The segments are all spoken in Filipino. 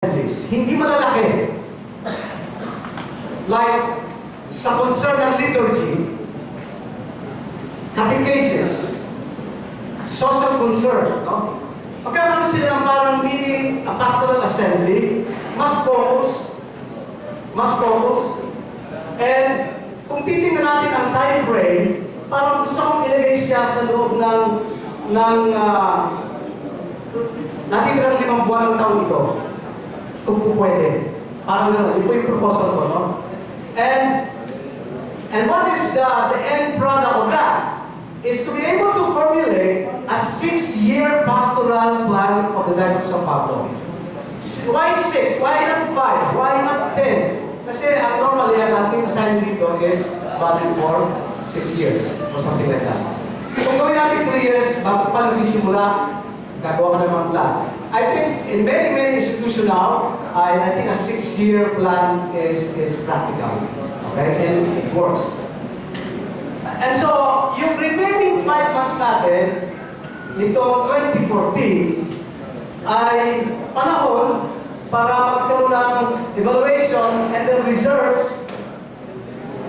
Hindi malalaki. Like, sa concern ng liturgy, catechesis, social concern, no? Pagkakaroon sila ng parang mini pastoral assembly, mas focus, and kung titingnan natin ang time frame, parang gusto kong ilagay siya sa loob ng natitirang 5 buwan ng taon ito. Kung po pwede. Parang gano'n. Ito po yung proposal ko, no? And what is the end product of that? Is to be able to formulate a 6-year pastoral plan of the Diocese of San Pablo. Why 6? Why not 5? Why not 10? Kasi normally ang ating assignment dito is valid for 6 years or something like that. Kung gawin natin 3 years, bago pa nagsisimula, gagawa ka ng mga plan. I think in many institutions now, I think a 6-year plan is practical. Okay? And it works. And so, yung remaining 5 months natin, nitong 2014, ay panahon para magkaroon ng evaluation and then reserves.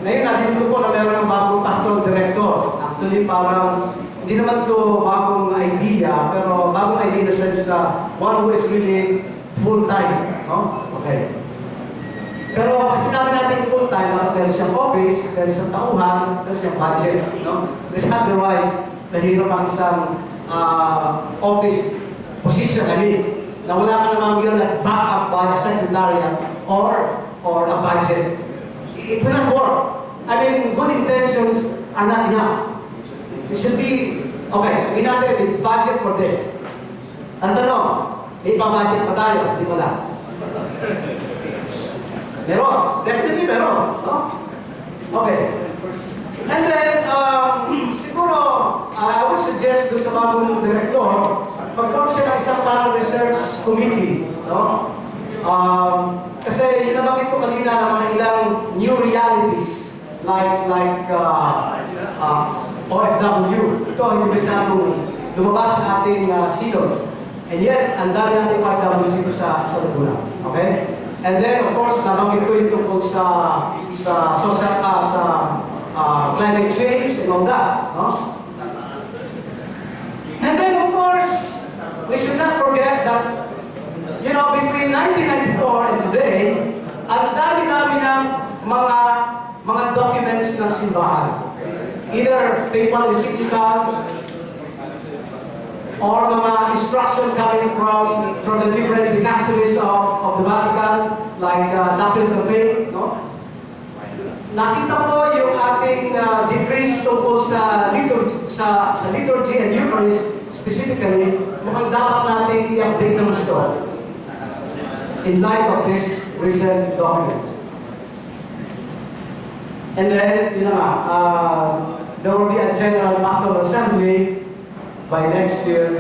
Ngayon, natin ko po na meron ng bagong pastoral director. Actually, parang hindi naman to bagong idea, pero bagong idea in the sense na one who is really full-time. No? Okay. Pero pag sinabi natin full-time, meron siyang office, meron siyang tauhan, meron siyang budget. No? Because otherwise, nahirap ang isang office position. I mean, na wala ka namang yun at back up by a secretariat or a budget. It will not work. I mean, good intentions are not enough. It should be, okay, sabihin natin, it's budget for this. Ang tanong, may pa-budget pa tayo, hindi pala. Meron, definitely meron. No? Okay. And then, siguro, I would suggest doon sa bagong director, magkaroon siya ng isang parang research committee. No? Kasi yun nabanggit ko kanina ng mga ilang new realities like OFW. Ito ang hindi masyadong lumabas sa ating synod. And yet, ang dami natin OFW dito sa Laguna. Okay? And then, of course, nabanggit ko yung tungkol sa social, climate change and all that. No? And then, of course, we should not forget that, you know, between 1994 and today, ang dami-dami ng mga documents ng simbahan. Either papal encyclicals or mga instruction coming from the different dicasteries of the Vatican, like Doctrine of the Faith, no? Nakita ko yung ating decrees tungkol sa liturgy and Eucharist specifically, mukhang dapat natin i-update naman ito in light of these recent documents. And then, you know, there will be a General Pastoral Assembly by next year,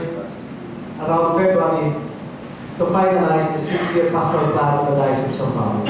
around February, to finalize the 6-year pastoral plan of the Diocese of San Pablo.